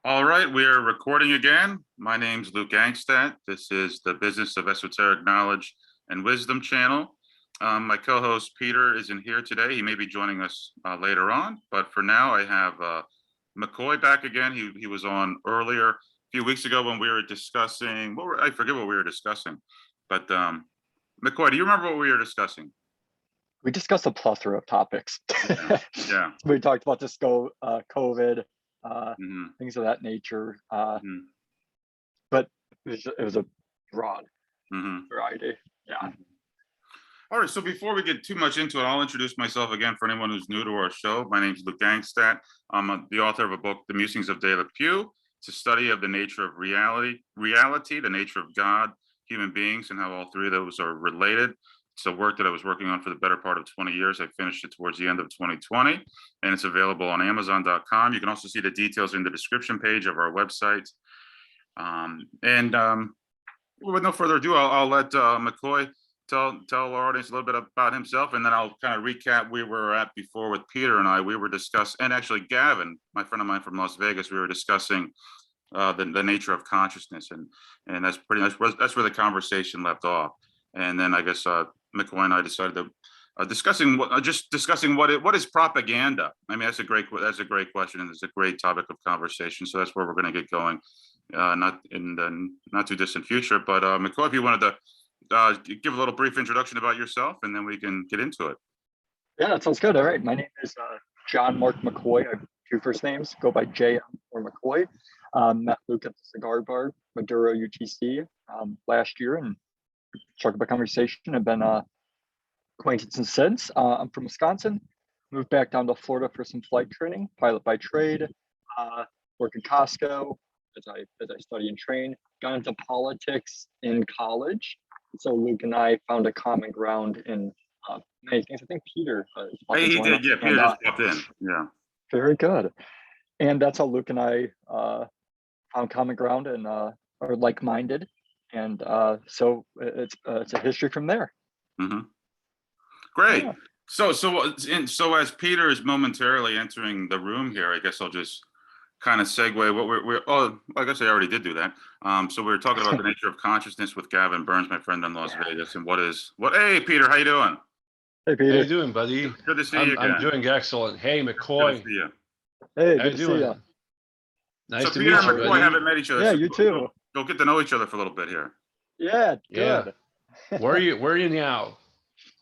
All right, we are recording again. My name's Luke Angstadt. This is the Business of Esoteric Knowledge and Wisdom channel. My co-host Peter isn't here today. He may be joining us later on, but for now I have McKoy back again. He was on earlier a few weeks ago when we were discussing, I forget what we were discussing, but McKoy, do you remember what we were discussing? We discussed a plethora of topics. Yeah. We talked about COVID, things of that nature. But it was a broad variety. Yeah. All right, so before we get too much into it, I'll introduce myself again for anyone who's new to our show. My name is Luke Angstadt. I'm the author of a book, The Musings of De La Pew. It's a study of the nature of reality, the nature of God, human beings, and how all three of those are related. It's a work that I was working on for the better part of 20 years. I finished it towards the end of 2020, and it's available on Amazon.com. You can also see the details in the description page of our website. With no further ado, I'll let McKoy tell our audience a little bit about himself, and then I'll kind of recap where we were at before with Peter and I. We were discussing, and actually Gavin, my friend of mine from Las Vegas, we were discussing the nature of consciousness, and that's pretty much that's where the conversation left off. And then I guess McKoy and I decided to discussing what is propaganda. I mean, that's a great question, and it's a great topic of conversation. So that's where we're going to get going, not in the not too distant future. But McKoy, if you wanted to give a little brief introduction about yourself, and then we can get into it. Yeah, that sounds good. All right, my name is John Mark McKoy. I have two first names, go by JM or McKoy. Met Luke at the cigar bar, Maduro UTC, last year, and struck up a conversation. I've been acquainted since. I'm from Wisconsin, moved back down to Florida for some flight training, pilot by trade, work in Costco as I study and train, got into politics in college. So Luke and I found a common ground in many things. I think Peter Hey, he did. Yeah, Peter just popped in. Yeah. Very good. And that's how Luke and I found common ground and are like-minded. And so it's a history from there. Great. Yeah. So as Peter is momentarily entering the room here, I guess I'll just kind of segue what I guess I already did do that. So we were talking about the nature of consciousness with Gavin Burns, my friend in Las Vegas, and hey Peter, how you doing? Hey Peter. How you doing, buddy? Good to see you again. I'm doing excellent. Hey McKoy. Good to see you. Hey, good to see you. Nice to Peter meet and you, McKoy buddy. haven't met each other. Yeah, so you too. Go get to know each other for a little bit here. Yeah, good. Yeah. Where are you now?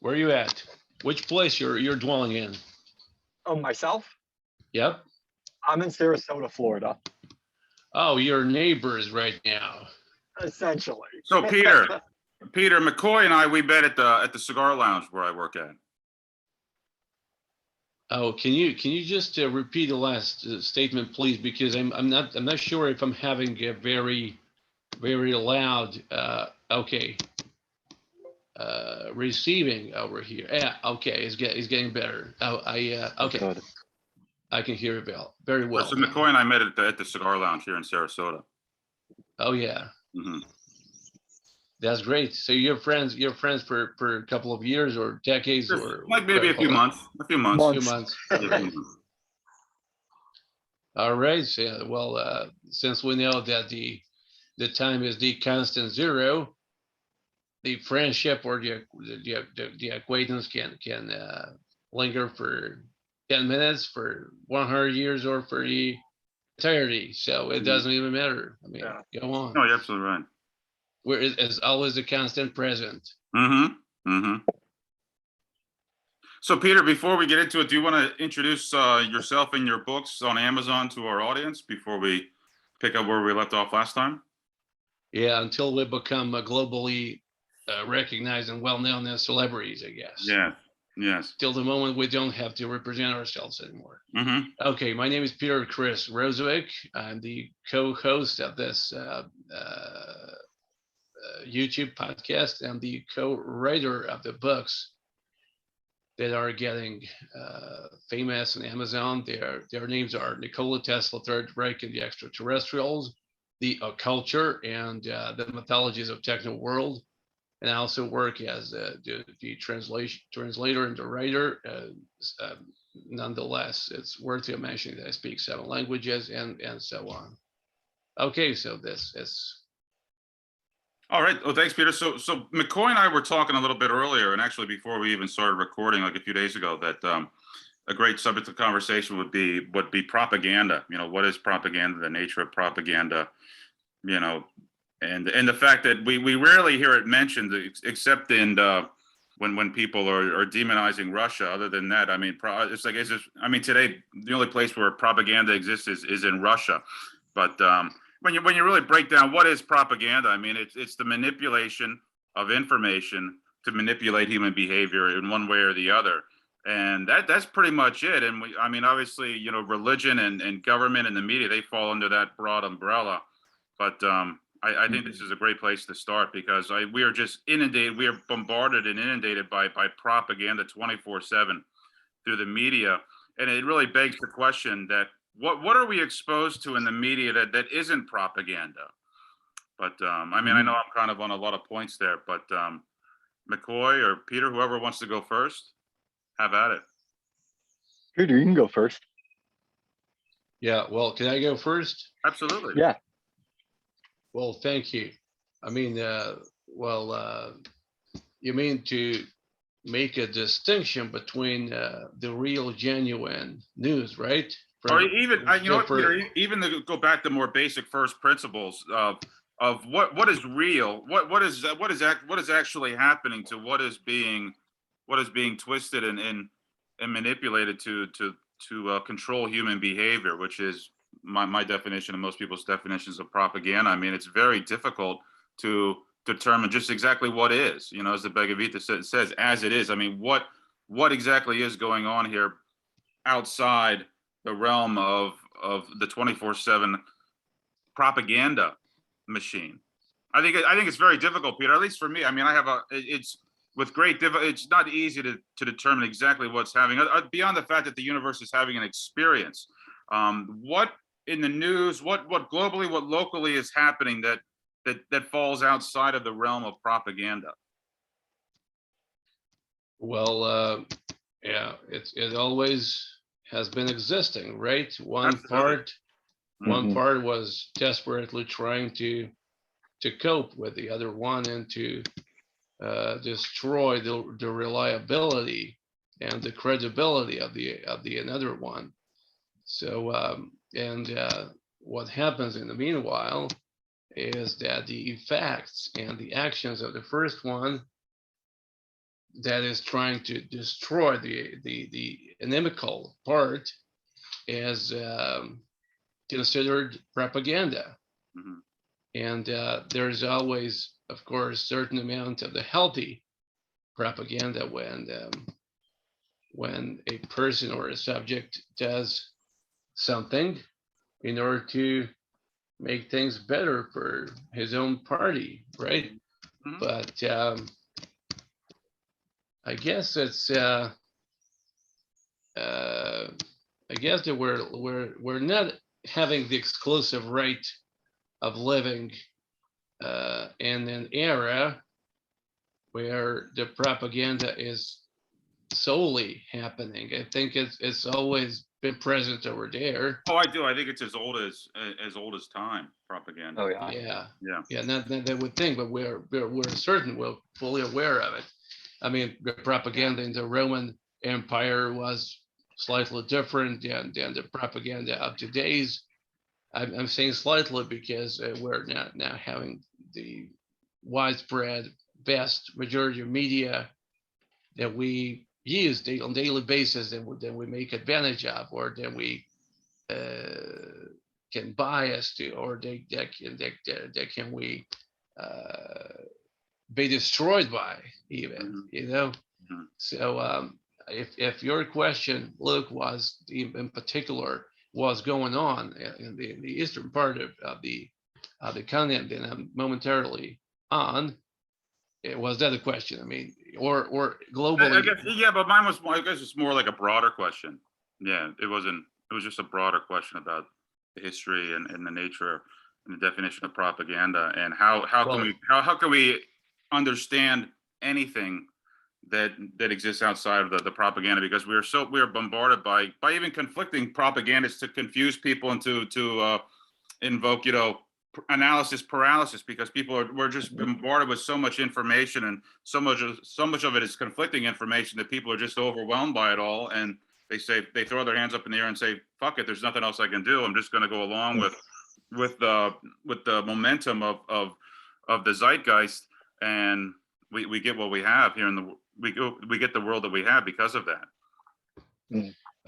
Where are you at? Which place you're dwelling in? Oh, myself? Yep. I'm in Sarasota, Florida. Oh, your neighbors right now. Essentially. So Peter McKoy and I, we met at the cigar lounge where I work at. Oh, can you just repeat the last statement, please? Because I'm not sure if I'm having a very loud receiving over here. Yeah, okay, it's getting better. Okay. Good. I can hear it very well. So McKoy and I met at the cigar lounge here in Sarasota. Oh yeah. That's great. So you're friends for a couple of years or decades or like maybe a few months. All right. So yeah, well, since we know that the time is the constant zero, the friendship or the acquaintance can linger for 10 minutes, for 100 years, or for the entirety. So it doesn't even matter. I mean, go on. No, you're absolutely right. Where is always a constant present. So Peter, before we get into it, do you want to introduce yourself and your books on Amazon to our audience before we pick up where we left off last time? Yeah, until we become globally recognized and well-known as celebrities, I guess. Yeah. Yes. Till the moment we don't have to represent ourselves anymore. Okay, my name is Peter Chris Rozovic. I'm the co-host of this YouTube podcast and the co-writer of the books that are getting famous on Amazon. Their names are Nikola Tesla, Third Reich and the Extraterrestrials, The Occulture, and the Mythologies of Techno World. And I also work as the translator and the writer. Nonetheless, it's worthy of mentioning that I speak 7 languages and so on. Okay, so this is All right. Well, thanks, Peter. So McKoy and I were talking a little bit earlier, and actually before we even started recording, like a few days ago, that a great subject of conversation would be propaganda. You know, what is propaganda? The nature of propaganda. You know, and the fact that we rarely hear it mentioned except in when people are demonizing Russia. Other than that, I mean, it's just, I mean, today the only place where propaganda exists is in Russia. But when you really break down what is propaganda, I mean, it's the manipulation of information to manipulate human behavior in one way or the other. And that's pretty much it. And I mean, obviously, you know, religion and government and the media, they fall under that broad umbrella. But I think this is a great place to start, because we are just inundated, we are bombarded and inundated by propaganda 24/7 through the media. And it really begs the question that what are we exposed to in the media that isn't propaganda? But I mean, I know I'm kind of on a lot of points there, but McKoy or Peter, whoever wants to go first, have at it. Peter, you can go first. yeah. Well, can I go first? Absolutely. Yeah. Well, thank you. I mean, you mean to make a distinction between the real, genuine news, right? Or even, you know what, different- Peter, even to go back to more basic first principles of what is real, what is actually happening to what is being twisted and manipulated to control human behavior, which is my definition and most people's definitions of propaganda. I mean, it's very difficult to determine just exactly what is, you know, as the Bhagavad Gita says, as it is. I mean, what exactly is going on here outside the realm of the 24/7 propaganda machine? I think it's very difficult, Peter. At least for me. I mean, it's with great it's not easy to determine exactly what's happening beyond the fact that the universe is having an experience. What in the news, what globally, what locally is happening that falls outside of the realm of propaganda? Well, yeah, it always has been existing, right? Absolutely. One part was desperately trying to cope with the other one and to destroy the reliability and the credibility of the another one. So what happens in the meanwhile is that the effects and the actions of the first one that is trying to destroy the inimical part is considered propaganda. Mhm. And there's always, of course, certain amount of the healthy propaganda when a person or a subject does something in order to make things better for his own party, right? Mhm. But I guess it's I guess that we're not having the exclusive right of living in an era where the propaganda is solely happening. I think it's always been present over there. Oh, I do. I think it's as old as time, propaganda. Oh yeah. Yeah. Not that they would think, but we're certain, we're fully aware of it. I mean, the propaganda in the Roman Empire was slightly different than the propaganda of today's. I'm saying slightly because we're now having the widespread vast majority of media that we use on daily basis and that we make advantage of, or that we can bias to, or that can we be destroyed by even, you know. Mhm. So if your question, Luke, was in particular what's going on in the eastern part of the continent that I'm momentarily on, it was that a question? I mean, or globally? I guess, yeah, but mine was, I guess it's more like a broader question. Yeah, it wasn't. It was just a broader question about the history and the nature and the definition of propaganda, and how Well, can we understand anything that exists outside of the propaganda, because we are bombarded by even conflicting propagandas to confuse people and to invoke, you know, analysis paralysis, because we're just bombarded with so much information, and so much of it is conflicting information that people are just overwhelmed by it all, and they throw their hands up in the air and say, fuck it, there's nothing else I can do, I'm just going to go along with the momentum of the zeitgeist, and we get what we have here in the we get the world that we have because of that.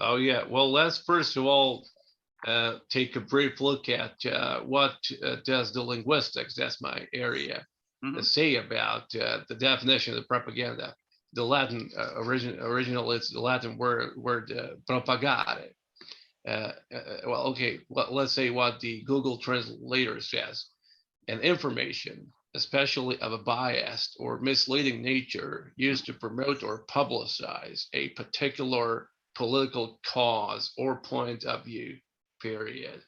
Oh yeah, well, let's first of all take a brief look at what does the linguistics, that's my area, say about the definition of the propaganda. The Latin original, it's the Latin word propagare. Well, okay, let's say what the Google translator says. An information, especially of a biased or misleading nature, used to promote or publicize a particular political cause or point of view, period.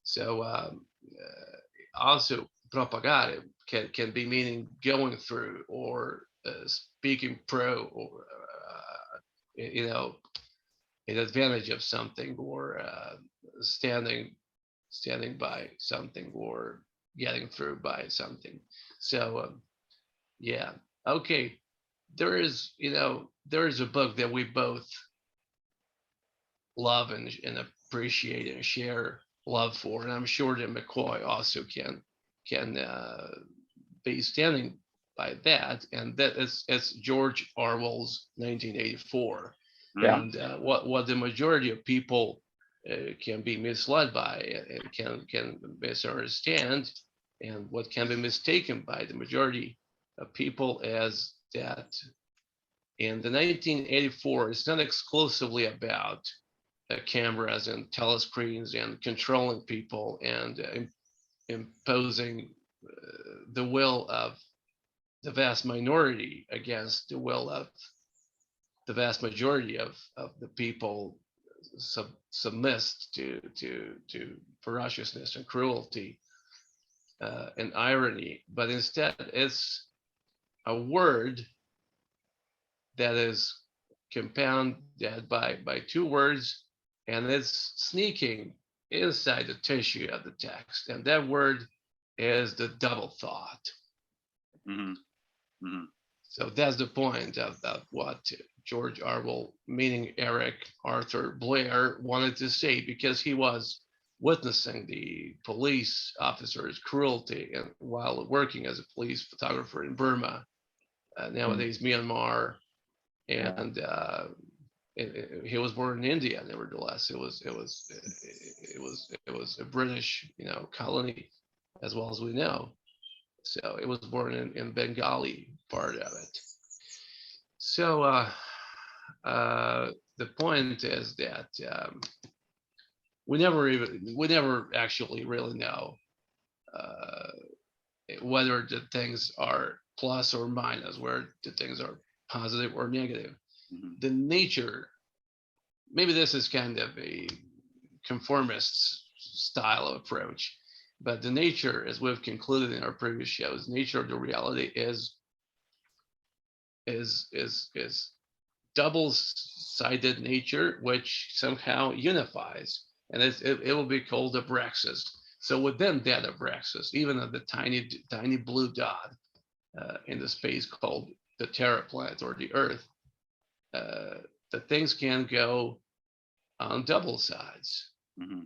So also propagare can be meaning going through, or speaking pro, or in advantage of something, or standing by something, or getting through by something. So yeah, okay, there is a book that we both love and appreciate and share love for, and I'm sure that McKoy also can be standing by that, and that is it's George Orwell's 1984. Yeah. And what the majority of people can be misled by and can misunderstand, and what can be mistaken by the majority of people as that in the 1984, it's not exclusively about cameras and telescreens and controlling people and imposing the will of the vast minority against the will of the vast majority of the people submissed to ferociousness and cruelty and irony, but instead it's a word that is compounded by two words, and it's sneaking inside the tissue of the text, and that word is the double thought. So that's the point of what George Orwell, meaning Eric Arthur Blair, wanted to say, because he was witnessing the police officers' cruelty and while working as a police photographer in Burma, nowadays Myanmar, and he was born in India. Nevertheless, it was a British colony, as well as we know. So it was born in Bengali part of it. So the point is that we never actually really know whether the things are plus or minus, where the things are positive or negative. The nature, maybe this is kind of a conformist style of approach, but the nature, as we've concluded in our previous shows, nature of the reality is double-sided nature, which somehow unifies, and it will be called a Abraxas. So within that Abraxas, even at the tiny blue dot in the space called the Terra planet, or the Earth, the things can go on double sides,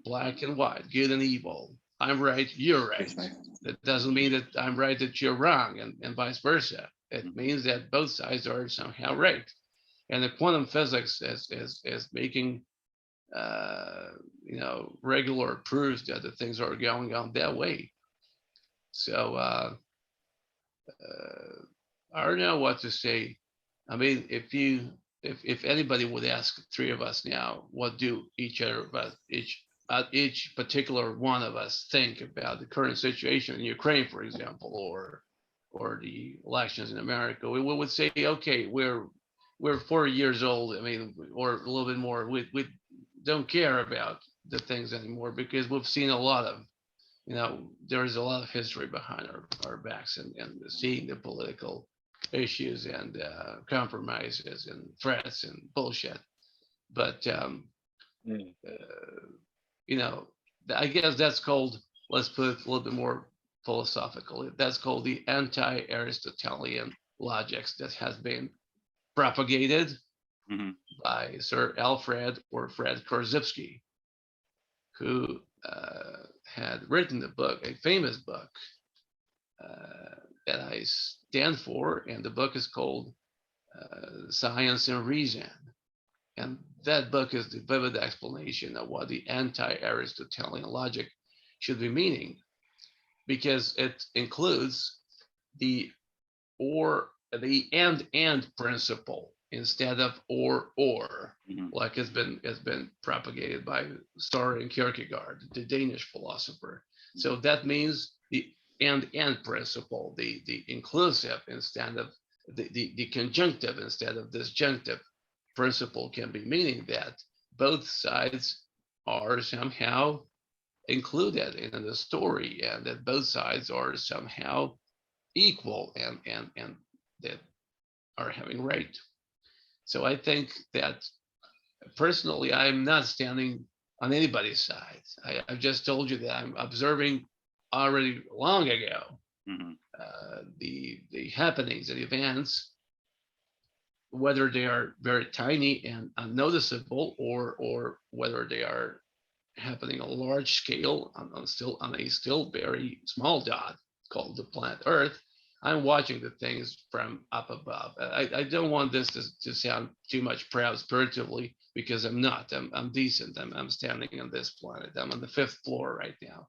black and white, good and evil. I'm right, you're right. That doesn't mean that I'm right, that you're wrong, and vice versa. It means that both sides are somehow right. And the quantum physics is making regular proofs that the things are going on that way. So I don't know what to say. I mean, if anybody would ask three of us now, what do each particular one of us think about the current situation in Ukraine, for example, or the elections in America, we would say, okay, we're 4 years old. I mean, or a little bit more. We don't care about the things anymore, because we've seen a lot of, there's a lot of history behind our backs, and seeing the political issues and compromises and threats and bullshit. But I guess that's called, let's put it a little bit more philosophical. That's called the anti-Aristotelian logics that has been propagated Mhm. by Sir Alfred or Fred Korzybski, who had written a book, a famous book that I stand for, and the book is called Science and Reason. And that book is the vivid explanation of what the anti-Aristotelian logic should be meaning, because it includes the the and principle instead of or, Mhm. like it's been propagated by Søren Kierkegaard, the Danish philosopher. So that means the and principle, the inclusive instead of the conjunctive instead of disjunctive principle, can be meaning that both sides are somehow included in the story, and that both sides are somehow equal and that are having right. So I think that personally, I'm not standing on anybody's side. I've just told you that I'm observing already long ago Mhm. the happenings and events, whether they are very tiny and unnoticeable, or whether they are happening on a large scale on a still very small dot called the planet Earth. I'm watching the things from up above. I don't want this to sound too much proud spiritually, because I'm not. I'm decent. I'm standing on this planet. I'm on the 5th floor right now.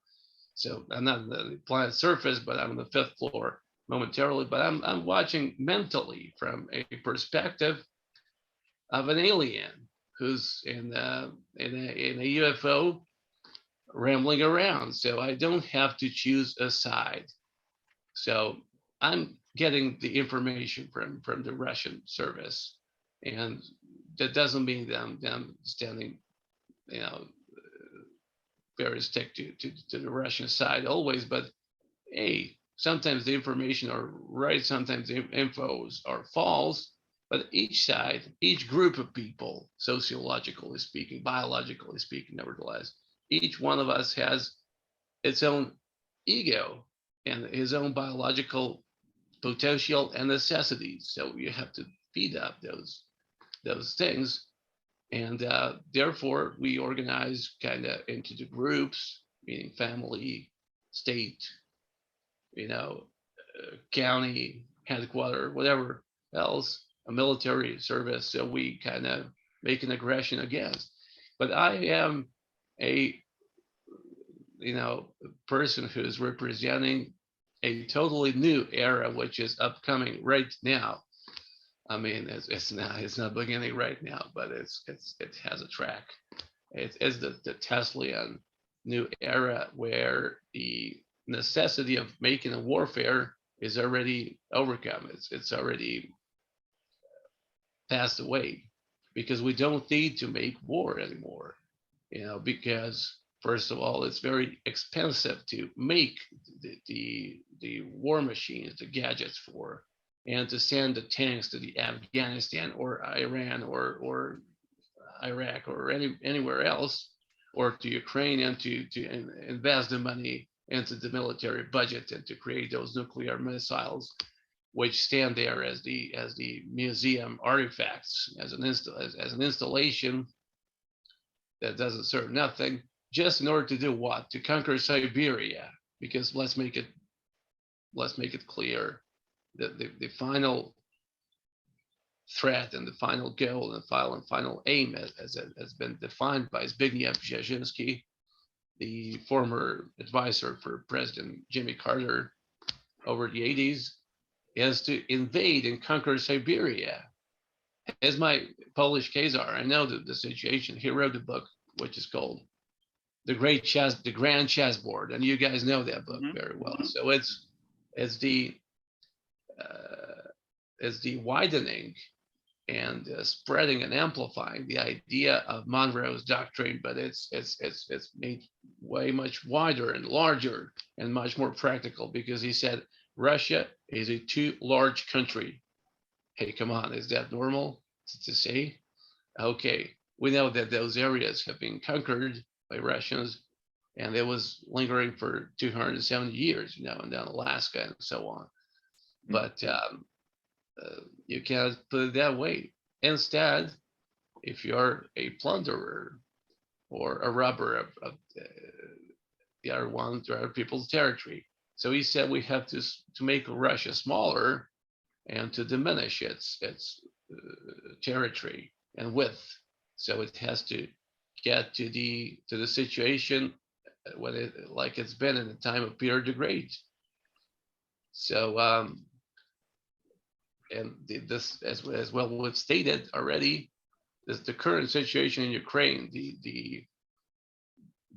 So I'm not on the planet's surface, but I'm on the 5th floor momentarily. But I'm watching mentally from a perspective of an alien who's in a UFO rambling around. So I don't have to choose a side. So I'm getting the information from the Russian service, and that doesn't mean them standing, you know, very stick to the Russian side always. But hey, sometimes the information are right, sometimes the infos are false. But each side, each group of people, sociologically speaking, biologically speaking, nevertheless, each one of us has its own ego and his own biological potential and necessities. So you have to feed up those things, and therefore we organize kind of into the groups, meaning family, state, county, headquarters, whatever else, a military service. So we kind of make an aggression against. But I am a person who's representing a totally new era, which is upcoming right now. I mean, it's not beginning right now, but it has a track. It's the Teslian new era, where the necessity of making a warfare is already overcome. It's already passed away, because we don't need to make war anymore. Because first of all, it's very expensive to make the war machines, the gadgets for, and to send the tanks to the Afghanistan or Iran or Iraq or anywhere else, or to Ukraine, and to invest the money into the military budget and to create those nuclear missiles, which stand there as the museum artifacts, as an installation that doesn't serve nothing, just in order to do what? To conquer Siberia. Because let's make it clear that the final threat and the final goal and the final aim has been defined by Zbigniew Brzezinski, the former advisor for President Jimmy Carter over the 80s, is to invade and conquer Siberia. As my Polish Khazar, I know the situation. He wrote a book which is called The Grand Chessboard, and you guys know that book very well. So it's the widening and spreading and amplifying the idea of Monroe's doctrine, but it's made way much wider and larger and much more practical, because he said Russia is a too large country. Hey, come on, is that normal to say? Okay, we know that those areas have been conquered by Russians and it was lingering for 270 years, you know, and then Alaska and so on. But you can't put it that way. Instead, if you're a plunderer or a robber of the other people's territory, so he said we have to make Russia smaller and to diminish its territory and width. So it has to get to the situation when like it's been in the time of Peter the Great. So and this, as well was stated already, the current situation in Ukraine, the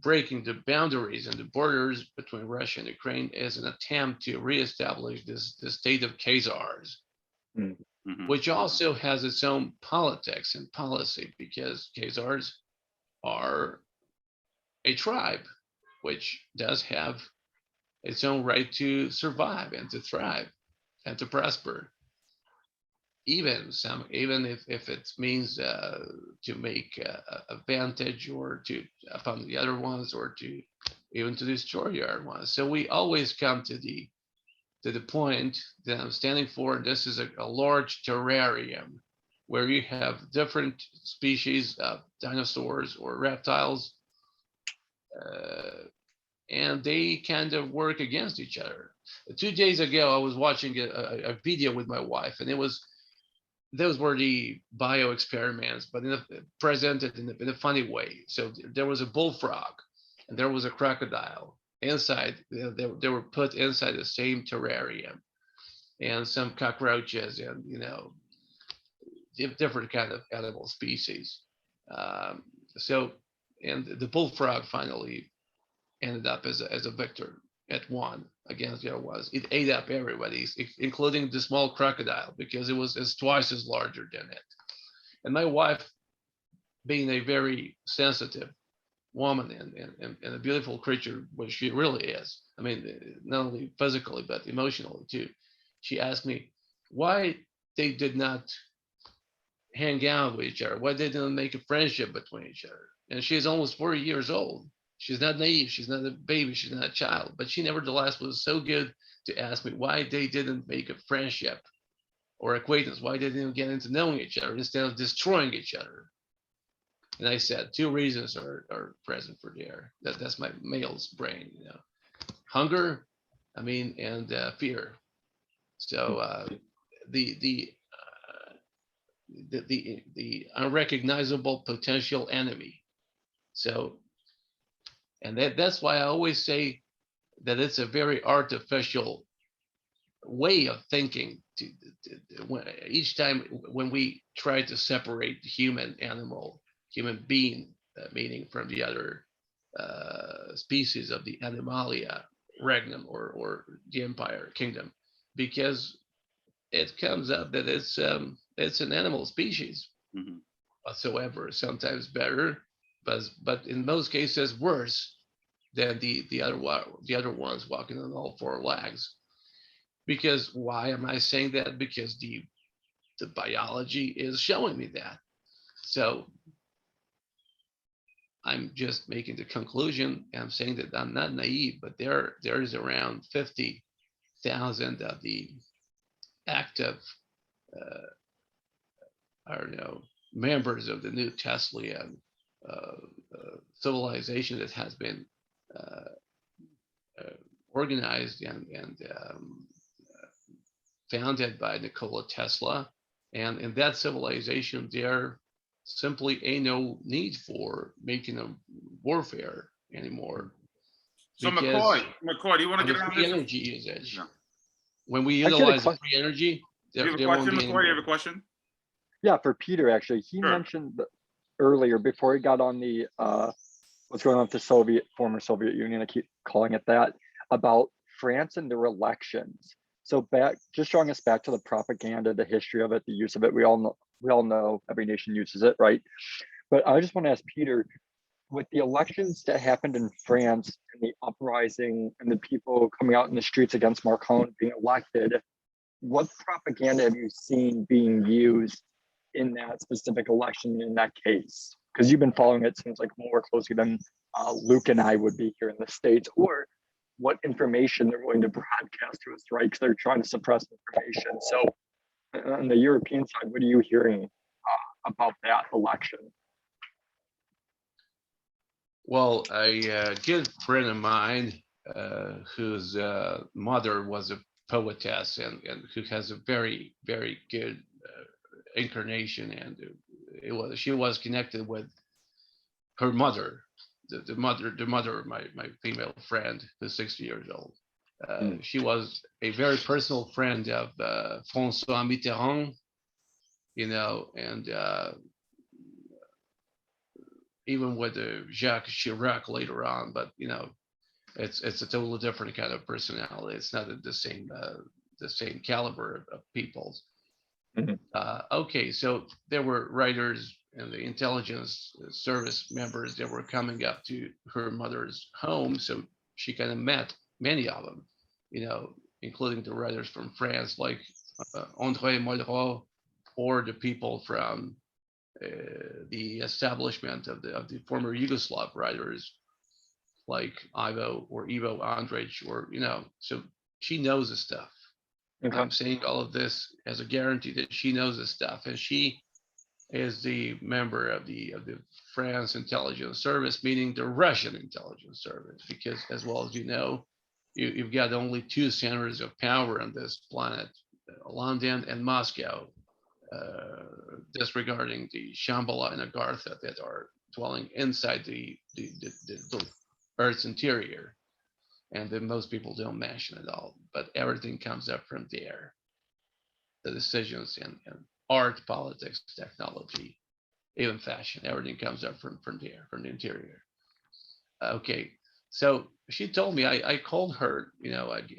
breaking the boundaries and the borders between Russia and Ukraine is an attempt to reestablish the state of Khazars, which also has its own politics and policy, because Khazars are a tribe which does have its own right to survive and to thrive and to prosper. Even if it means to make advantage or to upon the other ones, or to even to destroy the other ones. So we always come to the point that I'm standing for. This is a large terrarium where you have different species of dinosaurs or reptiles, and they kind of work against each other. 2 days ago, I was watching a video with my wife, and those were the bio experiments, but presented in a funny way. So there was a bullfrog and there was a crocodile inside. They were put inside the same terrarium, and some cockroaches, and different kind of animal species. So, and the bullfrog finally ended up as a victor. It won against the other ones. It ate up everybody, including the small crocodile, because it was twice as larger than it. And my wife, being a very sensitive woman and a beautiful creature, which she really is, I mean, not only physically, but emotionally too, she asked me why they did not hang out with each other, why they didn't make a friendship between each other. And she's almost 40 years old. She's not naive. She's not a baby. She's not a child. But she nevertheless was so good to ask me why they didn't make a friendship or acquaintance, why they didn't get into knowing each other instead of destroying each other. And I said 2 reasons are present for there. That's my male's brain, hunger, and fear. So the unrecognizable potential enemy. So. And that's why I always say that it's a very artificial way of thinking. Each time when we try to separate the human being, meaning from the other species of the Animalia regnum or the empire kingdom, because it comes up that it's an animal species whatsoever, sometimes better, but in most cases worse than the other ones walking on all 4 legs. Because why am I saying that? Because the biology is showing me that. So I'm just making the conclusion, and I'm saying that I'm not naive, but there is around 50,000 of the active members of the new Teslian civilization that has been organized and founded by Nikola Tesla. And in that civilization, there simply ain't no need for making a warfare anymore. So McKoy, do you want to get on this? Energy usage. Yeah. When we Actually, utilize the free energy, do you have a question, McKoy? You have a question? Yeah, for Peter, actually. He mentioned earlier, before he got on the what's going on with the former Soviet Union, I keep calling it that, about France and their elections. So just showing us back to the propaganda, the history of it, the use of it. We all know every nation uses it, right? But I just want to ask Peter, with the elections that happened in France and the uprising and the people coming out in the streets against Macron being elected, what propaganda have you seen being used in that specific election in that case? Because you've been following it, seems like, more closely than Luke and I would be here in the States, or what information they're going to broadcast to us, right? Because they're trying to suppress information. So on the European side, what are you hearing about that election? Well, a good friend of mine whose mother was a poetess and who has a very, very good incarnation, and she was connected with her mother, the mother of my female friend, who's 60 years old. She was a very personal friend of François Mitterrand, and even with Jacques Chirac later on, but it's a totally different kind of personality. It's not the same caliber of people. Okay, so there were writers and the intelligence service members that were coming up to her mother's home, so she kind of met many of them, including the writers from France like André Malraux, or the people from the establishment of the former Yugoslav writers like Ivo Andrić, or so she knows the stuff. Okay. I'm saying all of this as a guarantee that she knows the stuff, and she is the member of the France intelligence service, meaning the Russian intelligence service, because as well as you've got only two centers of power on this planet, London and Moscow, disregarding the Shambhala and Agartha that are dwelling inside the Earth's interior, and that most people don't mention at all. But everything comes up from there. The decisions in art, politics, technology, even fashion, everything comes up from there, from the interior. Okay, so she told me, I called her,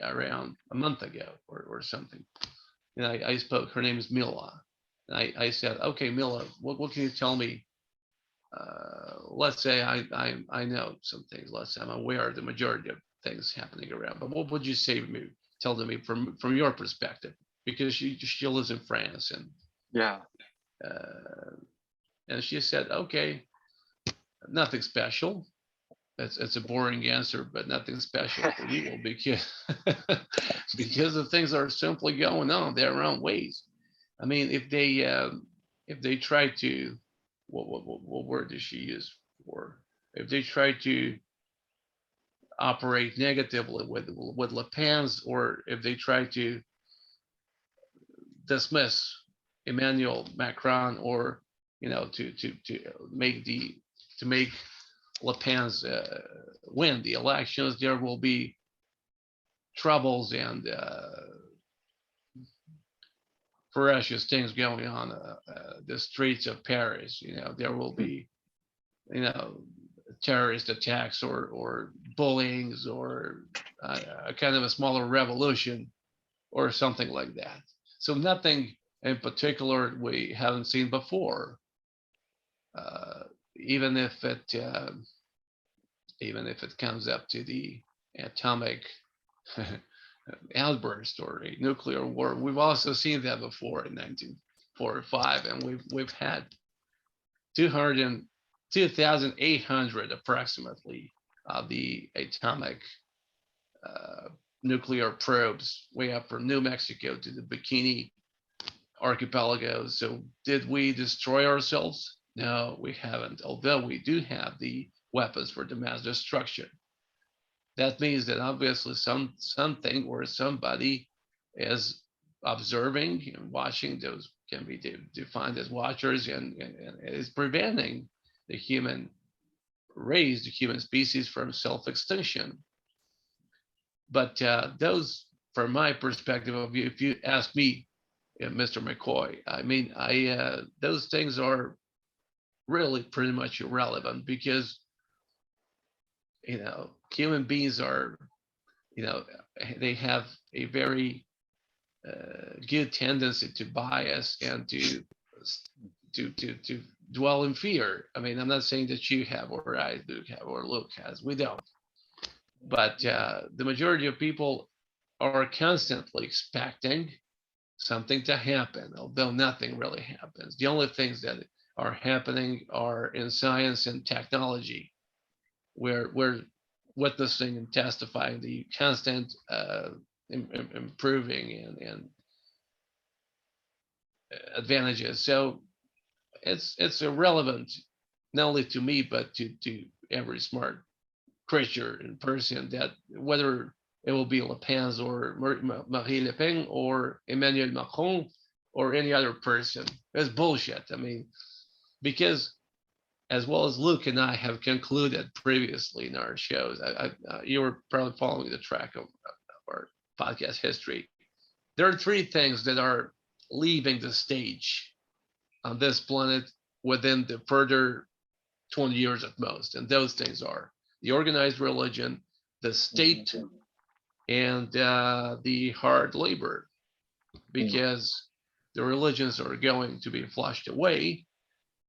around a month ago or something, and I spoke. Her name is Mila. And I said, okay, Mila, what can you tell me? Let's say I know some things. Let's say I'm aware of the majority of things happening around. But what would you say to me? Tell to me from your perspective, because she lives in France, and and she said, okay, nothing special. It's a boring answer, but nothing special for you, because the things are simply going on their own ways. I mean, if they try to, what word does she use for? If they try to operate negatively with Le Pen's, or if they try to dismiss Emmanuel Macron, or to make Le Pen's win the elections, there will be troubles and ferocious things going on the streets of Paris. There will be terrorist attacks or bullyings, or a kind of a smaller revolution or something like that. So nothing in particular we haven't seen before. Even if it comes up to the atomic outburst or a nuclear war, we've also seen that before in 1945, and we've had 2,800 approximately of the atomic nuclear probes way up from New Mexico to the Bikini Archipelago. So did we destroy ourselves? No, we haven't, although we do have the weapons for the mass destruction. That means that obviously something or somebody is observing and watching. Those can be defined as watchers, and is preventing the human race, the human species, from self-extinction. But those, from my perspective of view, if you ask me, Mr. McKoy, I mean, those things are really pretty much irrelevant, because human beings are, they have a very good tendency to bias and to dwell in fear. I mean, I'm not saying that you have, or I do have, or Luke has. We don't. But the majority of people are constantly expecting something to happen, although nothing really happens. The only things that are happening are in science and technology. we're witnessing and testifying the constant improving and advantages. So it's irrelevant not only to me but to every smart creature in person, that whether it will be Le Pen's or Marie Le Pen or Emmanuel Macron or any other person. It's bullshit. I mean, because as well as Luke and I have concluded previously in our shows, you were probably following the track of our podcast history. There are three things that are leaving the stage on this planet within the further 20 years at most. And those things are the organized religion, the state, and the hard labor, because the religions are going to be flushed away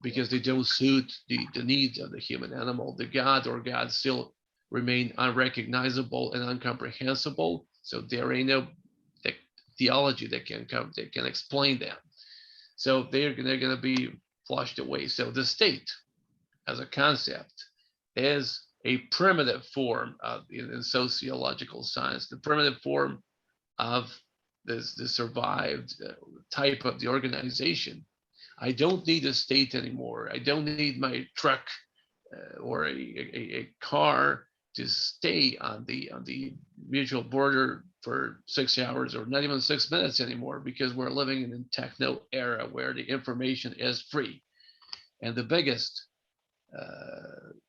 because they don't suit the needs of the human animal. The God or gods still remain unrecognizable and incomprehensible. So there ain't no theology that can explain them. So they're going to be flushed away. So the state as a concept is a primitive form of in sociological science, the primitive form of the survived type of the organization. I don't need a state anymore. I don't need my truck or a car to stay on the mutual border for 6 hours or not even 6 minutes anymore, because we're living in a techno era where the information is free. And the biggest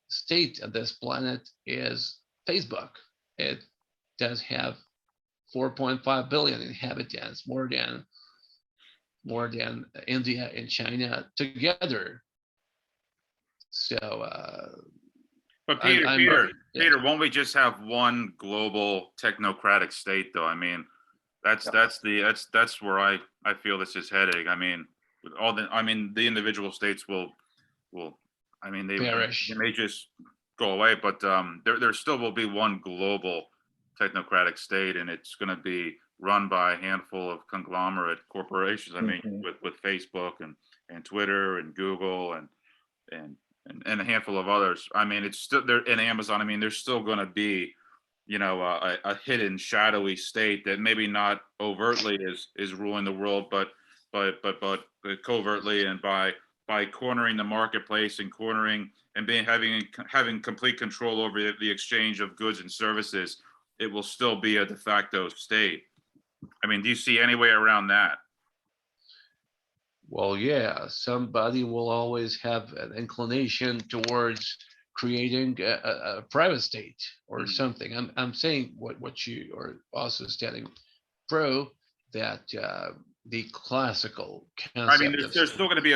state of this planet is Facebook. It does have 4.5 billion inhabitants, more than India and China together. So, but Peter, yeah. won't we just have one global technocratic state, though? I mean, that's where I feel this is heading. I mean, the individual states will, I mean, they perish. may just go away, but there still will be one global technocratic state, and it's going to be run by a handful of conglomerate corporations. I mean, with Facebook and Twitter and Google and a handful of others. I mean, it's still there in Amazon. I mean, there's still going to be, a hidden, shadowy state that maybe not overtly is ruling the world, but covertly and by cornering the marketplace and cornering and having complete control over the exchange of goods and services. It will still be a de facto state. I mean, do you see any way around that? Well, yeah, somebody will always have an inclination towards creating a private state or something. I'm saying what you are also standing pro, that the classical concept. I mean, there's still going to be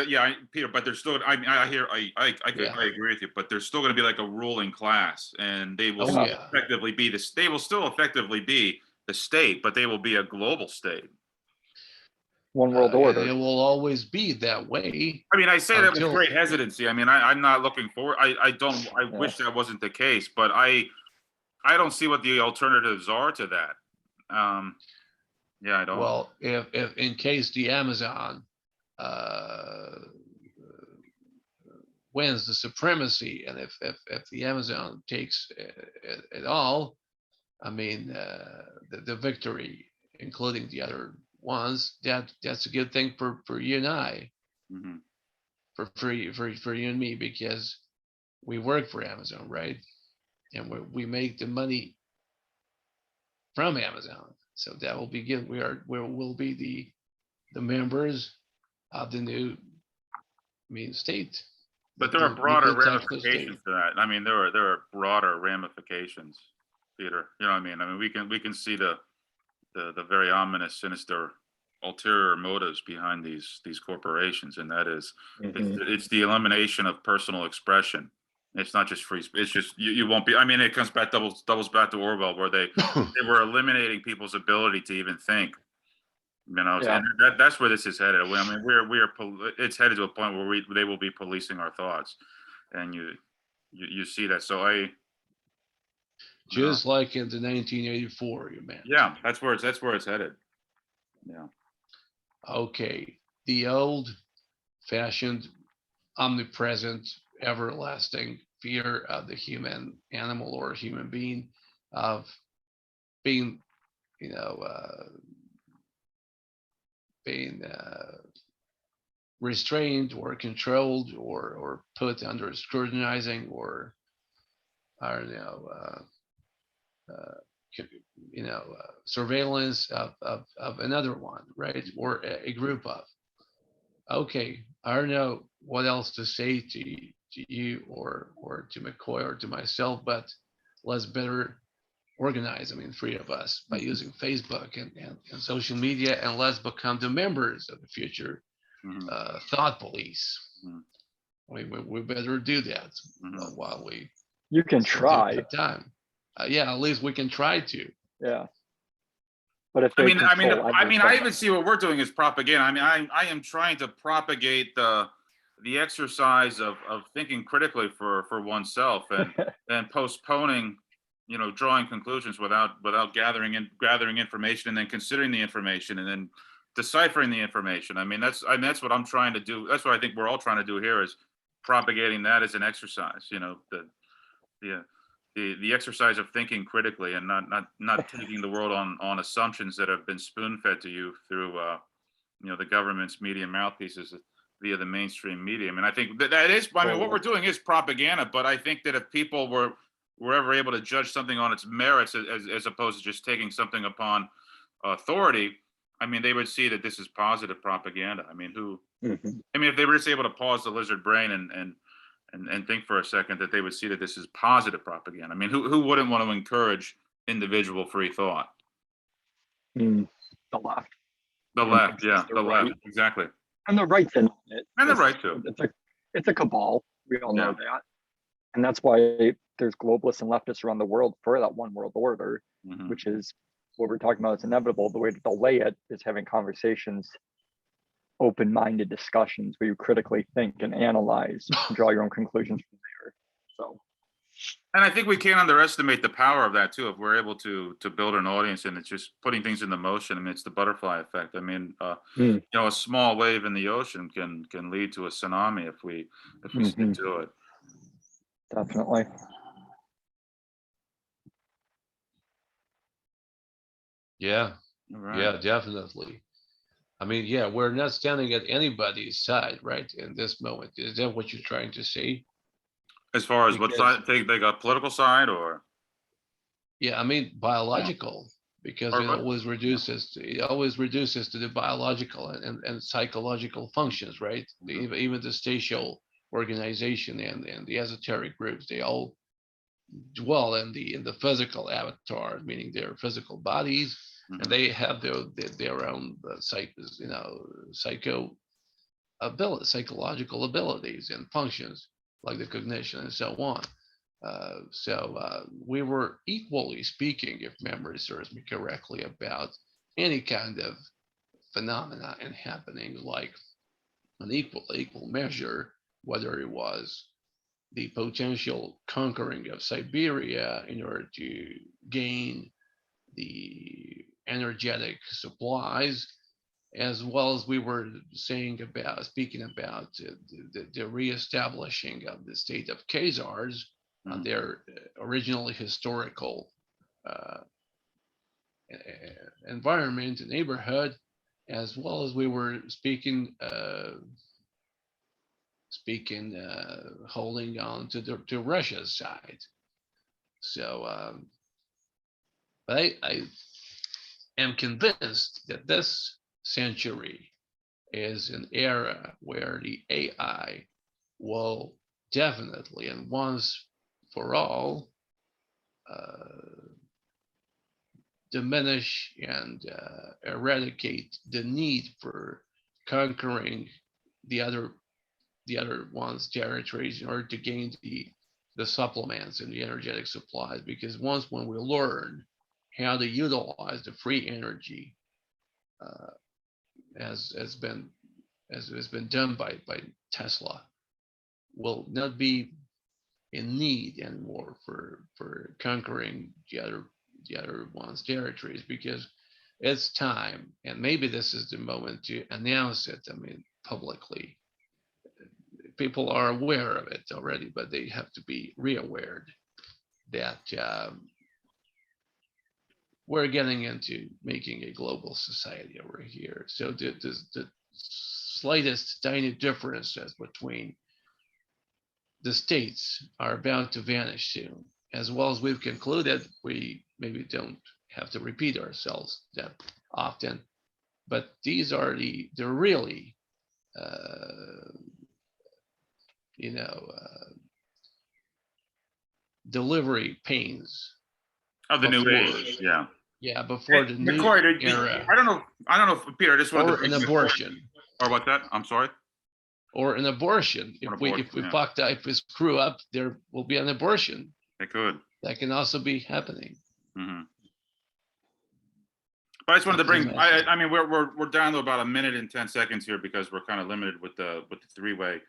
Peter, but there's still. I mean, I agree with you, but there's still going to be like a ruling class, and they will effectively be this. They will still effectively be the state, but they will be a global state. One world order. It will always be that way. I mean, I say that with great hesitancy. I mean, I'm not looking forward. I wish that wasn't the case, but I don't see what the alternatives are to that. Yeah, I don't. Well, if in case the Amazon wins the supremacy, and if the Amazon takes it all, I mean, the victory, including the other ones, that's a good thing for you and I, for you and me, because we work for Amazon, right? And we make the money from Amazon. So that will be good. We'll be the members of the new state. But there are broader ramifications to that. I mean, there are broader ramifications, Peter. You know what I mean? I mean, we can see the very ominous, sinister, ulterior motives behind these corporations, and that is it's the elimination of personal expression. It's not just free speech. It's just you won't be. I mean, it comes back doubles back to Orwell, where they were eliminating people's ability to even think. And that's where this is headed. I mean, it's headed to a point where they will be policing our thoughts, and you see that. So just like in the 1984, you meant. Yeah, that's where it's headed. Yeah. Okay, the old-fashioned, omnipresent, everlasting fear of the human animal or human being of being, you know, being restrained or controlled or put under scrutinizing or I don't know, surveillance of another one, right? Or a group of. Okay, I don't know what else to say to you or to McKoy or to myself, but let's better organize. I mean, three of us by using Facebook and social media, and let's become the members of the future thought police. We better do that while we You can still do try. have time. Yeah, at least we can try to. Yeah. But if I they mean, control I everything, even see what we're doing as propaganda. I mean, I am trying to propagate the exercise of thinking critically for oneself and postponing, drawing conclusions without gathering information and then considering the information and then deciphering the information. I mean, that's what I'm trying to do. That's what I think we're all trying to do here is propagating that as an exercise. The exercise of thinking critically and not taking the world on assumptions that have been spoon fed to you through the government's media mouthpieces via the mainstream media. I mean, I think that is. I mean, what we're doing is propaganda, but I think that if people were ever able to judge something on its merits as opposed to just taking something upon authority, I mean, they would see that this is positive propaganda. I mean, I mean, if they were just able to pause the lizard brain and think for a second, that they would see that this is positive propaganda. I mean, who wouldn't want to encourage individual free thought? the left. The left, yeah, The the left, right. exactly. And the right's in it. And the right too. It's a cabal. We all know Yeah. that. And that's why there's globalists and leftists around the world for that one world order, which is what we're talking about. It's inevitable. The way to delay it is having conversations, open-minded discussions where you critically think and analyze and draw your own conclusions from there. So, and I think we can't underestimate the power of that too. If we're able to build an audience and it's just putting things into motion. I mean, it's the butterfly effect. I mean, a small wave in the ocean can lead to a tsunami if we stick to it. Definitely. Yeah. Right. Yeah, definitely. I mean, yeah, we're not standing at anybody's side, right? In this moment, is that what you're trying to say? As far as what side they got, political side or? Yeah, I mean biological, because it always reduces to the biological and psychological functions, right? Even the spatial organization and the esoteric groups, they all dwell in the physical avatar, meaning their physical bodies, and they have their own psychological abilities and functions like the cognition and so on. So we were equally speaking, if memory serves me correctly, about any kind of phenomena and happening like an equal measure, whether it was the potential conquering of Siberia in order to gain the energetic supplies, as well as we were speaking about the reestablishing of the state of Khazars on their originally historical environment and neighborhood, as well as we were speaking holding on to Russia's side. So, but I am convinced that this century is an era where the AI will definitely and once for all diminish and eradicate the need for conquering the other one's territories in order to gain the supplements and the energetic supplies. Because when we learn how to utilize the free energy, as has been done by Tesla, will not be in need anymore for conquering the other one's territories, because it's time, and maybe this is the moment to announce it. I mean, publicly, people are aware of it already, but they have to be re-aware that we're getting into making a global society over here. So the slightest tiny differences between the states are bound to vanish soon. As well as we've concluded, we maybe don't have to repeat ourselves that often, but these are the really, delivery pains Of the new before- age, yeah. Yeah, before the new McCoy, era, I don't know if Peter, I just wanted to or bring an McCoy- abortion, Or what that? I'm sorry. or an abortion. Or If an we abortion, yeah. fucked up, if we screw up, there will be an abortion. It could. That can also be happening. hmm But I just wanted to bring. I mean, we're down to about a minute and 10 seconds here because we're kind of limited with the three-way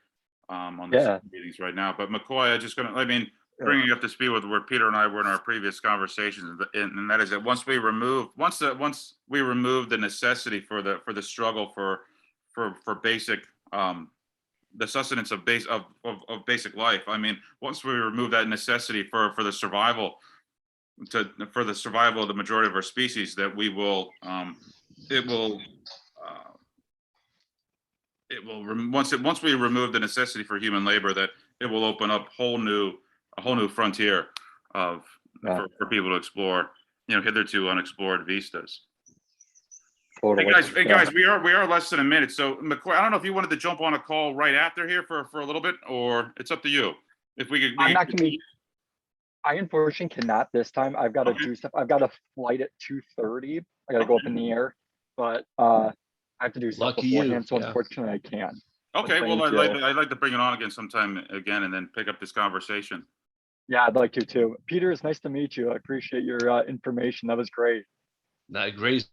on the Yeah. meetings right now. But McCoy, I just gonna. I mean, bringing you up to speed with where Peter and I were in our previous conversations, and that is that once we remove the necessity for the struggle for basic the sustenance of basic life. I mean, once we remove that necessity for the survival of the majority of our species, that we will once we remove the necessity for human labor, that it will open up a whole new frontier of for people to explore, hitherto unexplored vistas. Totally. Hey guys, we are less than a minute. So McCoy, I don't know if you wanted to jump on a call right after here for a little bit, or it's up to you. If we could, I'm not gonna be. I unfortunately cannot this time. I've got to do stuff. I've got a flight at 2:30. I got to go up in the air, but I have to do stuff Lucky you, beforehand. So yeah. unfortunately, I can't. Okay, well, Thank I'd like to bring it on again sometime again, and then pick up this conversation. Yeah, I'd like to too. Peter, it's nice to meet you. I appreciate your information. That was great. Not great